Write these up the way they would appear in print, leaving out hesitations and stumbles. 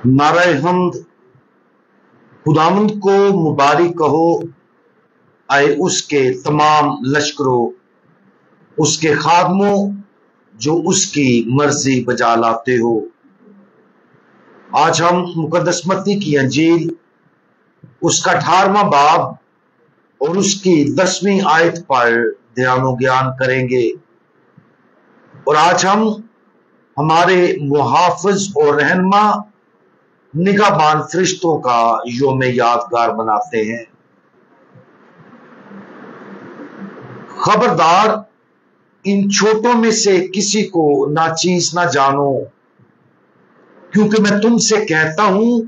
नारे हम्द खुदावंद को मुबारक कहो, आए उसके तमाम लश्करों, उसके खादमों जो उसकी मर्जी बजा लाते हो। आज हम मुकद्दस मत्ती की अंजील उसका 18वां बाब और उसकी 10वीं आयत पर ध्यान ज्ञान करेंगे। और आज हम हमारे मुहाफिज और रहनुमा निगाहबान फरिश्तों का योम यादगार मनाते हैं। खबरदार, इन छोटों में से किसी को नाचीज ना जानो, क्योंकि मैं तुमसे कहता हूं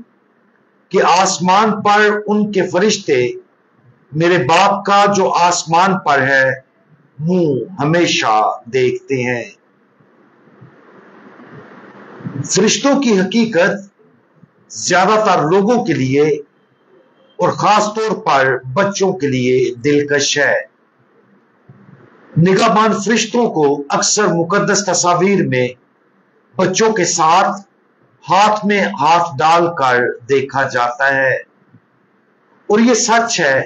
कि आसमान पर उनके फरिश्ते मेरे बाप का जो आसमान पर है मुंह हमेशा देखते हैं। फरिश्तों की हकीकत ज्यादातर लोगों के लिए और खास तौर पर बच्चों के लिए दिलकश है। निगाहबान फरिश्तों को अक्सर मुकद्दस तस्वीर में बच्चों के साथ हाथ में हाथ डालकर देखा जाता है, और ये सच है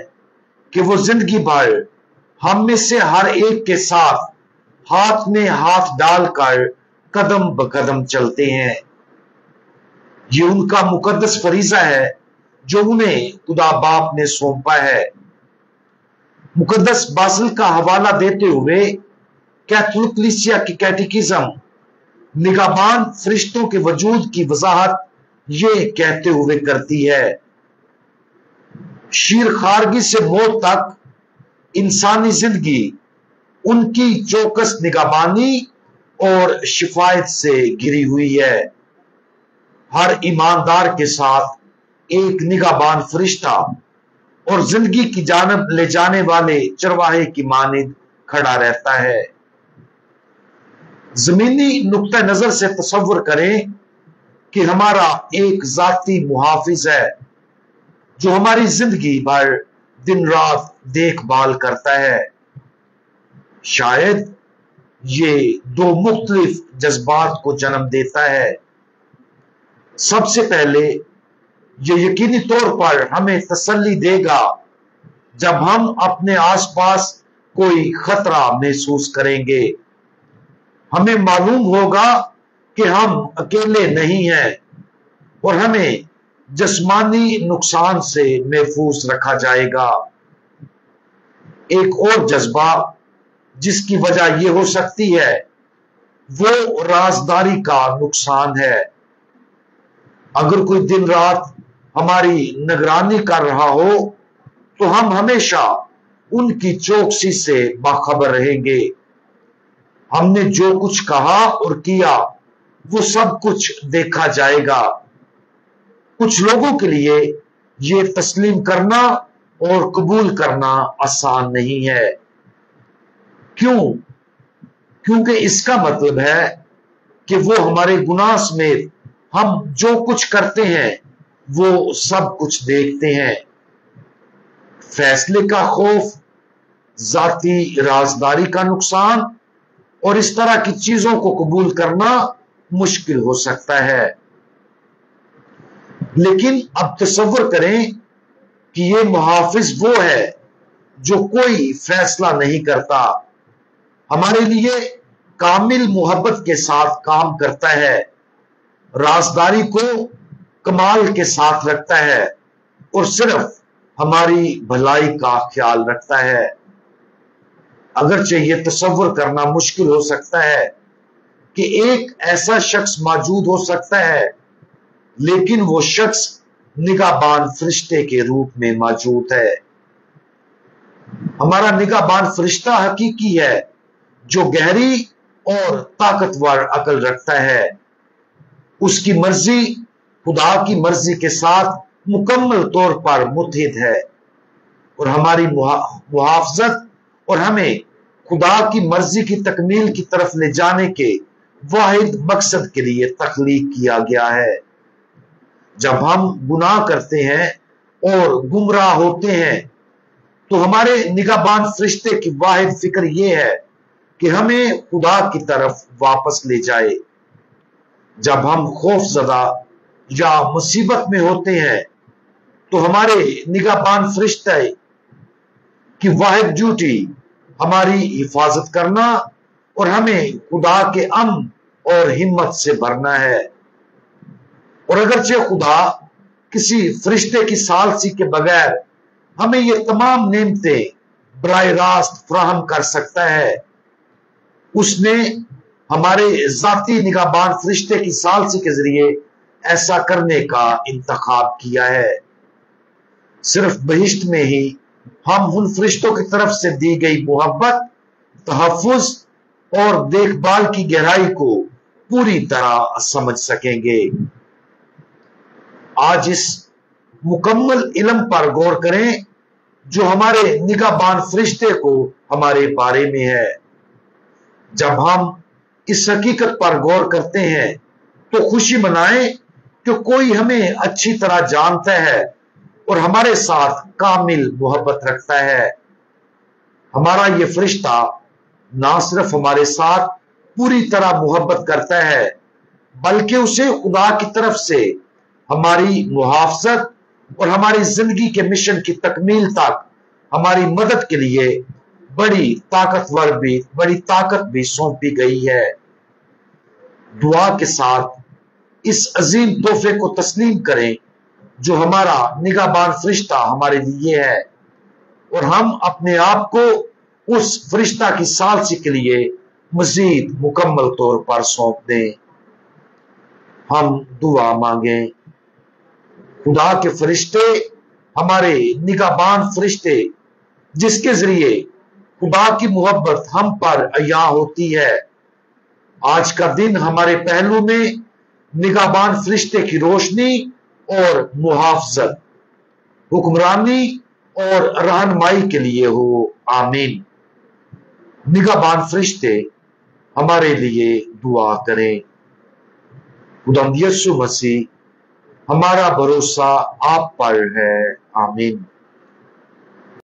कि वो जिंदगी भर हम में से हर एक के साथ हाथ में हाथ डालकर कदम ब कदम चलते हैं। ये उनका मुकद्दस फरीजा है जो उन्हें खुदा बाप ने सौंपा है। मुकद्दस बासिल का हवाला देते हुए कैथोलिक कलीसिया की कैटेकिज्म निगाहबान फरिश्तों के वजूद की वजाहत ये कहते हुए करती है, शीर खारगी से मौत तक इंसानी जिंदगी उनकी चौकस निगाहबानी और शिफायत से घिरी हुई है। हर ईमानदार के साथ एक निगाहबान फरिश्ता और जिंदगी की जानब ले जाने वाले चरवाहे की मानिंद खड़ा रहता है। जमीनी नुक्ता नजर से तसव्वुर करें कि हमारा एक जाती मुहाफिज है जो हमारी जिंदगी भर दिन रात देखभाल करता है। शायद ये दो मुख्तलिफ जज्बात को जन्म देता है। सबसे पहले ये यकीनी तौर पर हमें तसल्ली देगा जब हम अपने आसपास कोई खतरा महसूस करेंगे। हमें मालूम होगा कि हम अकेले नहीं हैं और हमें जिस्मानी नुकसान से महफूज रखा जाएगा। एक और जज्बा जिसकी वजह यह हो सकती है वो राजदारी का नुकसान है। अगर कोई दिन रात हमारी निगरानी कर रहा हो तो हम हमेशा उनकी चौकसी से बाखबर रहेंगे। हमने जो कुछ कहा और किया वो सब कुछ देखा जाएगा। कुछ लोगों के लिए ये तस्लीम करना और कबूल करना आसान नहीं है। क्यों? क्योंकि इसका मतलब है कि वो हमारे गुनाह समेत हम जो कुछ करते हैं वो सब कुछ देखते हैं। फैसले का खौफ, जाती राजदारी का नुकसान और इस तरह की चीजों को कबूल करना मुश्किल हो सकता है। लेकिन अब तसव्वुर करें कि ये मुहाफिज वो है जो कोई फैसला नहीं करता, हमारे लिए कामिल मोहब्बत के साथ काम करता है, राजदारी को कमाल के साथ रखता है और सिर्फ हमारी भलाई का ख्याल रखता है। अगरचे ये तसव्वुर करना मुश्किल हो सकता है कि एक ऐसा शख्स मौजूद हो सकता है, लेकिन वो शख्स निगाहबान फरिश्ते के रूप में मौजूद है। हमारा निगाहबान फरिश्ता हकीकी है जो गहरी और ताकतवर अकल रखता है। उसकी मर्जी खुदा की मर्जी के साथ मुकम्मल तौर पर मुत्तहिद है और हमारी मुहाफजत और हमें खुदा की मर्जी की तकमील की तरफ ले जाने के वाहिद मकसद के लिए तख्लीक किया गया है। जब हम गुनाह करते हैं और गुमराह होते हैं तो हमारे निगाहबान फरिश्ते की वाहिद फिक्र यह है कि हमें खुदा की तरफ वापस ले जाए। जब हम खौफजदा یا مصیبت میں ہوتے ہیں تو ہمارے نگہبان فرشتے کی واحد ڈیوٹی ہماری حفاظت کرنا اور ہمیں خدا کے امن اور ہمت سے بھرنا ہے۔ اور اگرچہ خدا کسی فرشتے کی ثالثی کے بغیر ہمیں یہ تمام نعمتیں براہ راست فراہم کر سکتا ہے، اس نے ہمارے ذاتی نگہبان فرشتے کی ثالثی کے ذریعے ایسا کرنے کا انتخاب کیا ہے۔ صرف بہشت میں ہی ہم ان فرشتوں کی طرف سے دی گئی محبت، تحفظ اور دیکھ بھال کی گہرائی کو پوری طرح سمجھ سکیں گے۔ آج اس مکمل علم پر غور کریں جو ہمارے نگہبان فرشتے کو ہمارے بارے میں ہے۔ جب ہم اس حقیقت پر غور کرتے ہیں تو خوشی منائیں کہ کوئی ہمیں اچھی طرح جانتا ہے اور ہمارے ساتھ کامل محبت رکھتا ہے۔ ہمارا یہ فرشتہ نہ صرف ہمارے ساتھ پوری طرح محبت کرتا ہے بلکہ اسے خدا کی طرف سے ہماری محافظت اور ہماری زندگی کے مشن کی تکمیل تک ہماری مدد کے لیے بڑی طاقت بھی سونپی گئی ہے۔ دعا کے ساتھ اس عظیم تحفے کو تسلیم کریں جو ہمارا نگہبان فرشتہ ہمارے لیے ہے، اور ہم اپنے آپ کو اس فرشتہ کی ثالثی کے لیے مزید مکمل طور پر سونپ دیں۔ ہم دعا مانگیں۔ خدا کے فرشتے، ہمارے نگہبان فرشتے جس کے ذریعے خدا کی محبت ہم پر عیاں ہوتی ہے، آج کا دن ہمارے پہلو میں نگہبان فرشتے کی روشنی اور محافظت، حکمرانی اور رہنمائی کے لیے ہو، آمین۔ نگہبان فرشتے ہمارے لیے دعا کریں۔ خداوند یسوع مسیح، ہمارا بھروسہ آپ پر ہے، آمین۔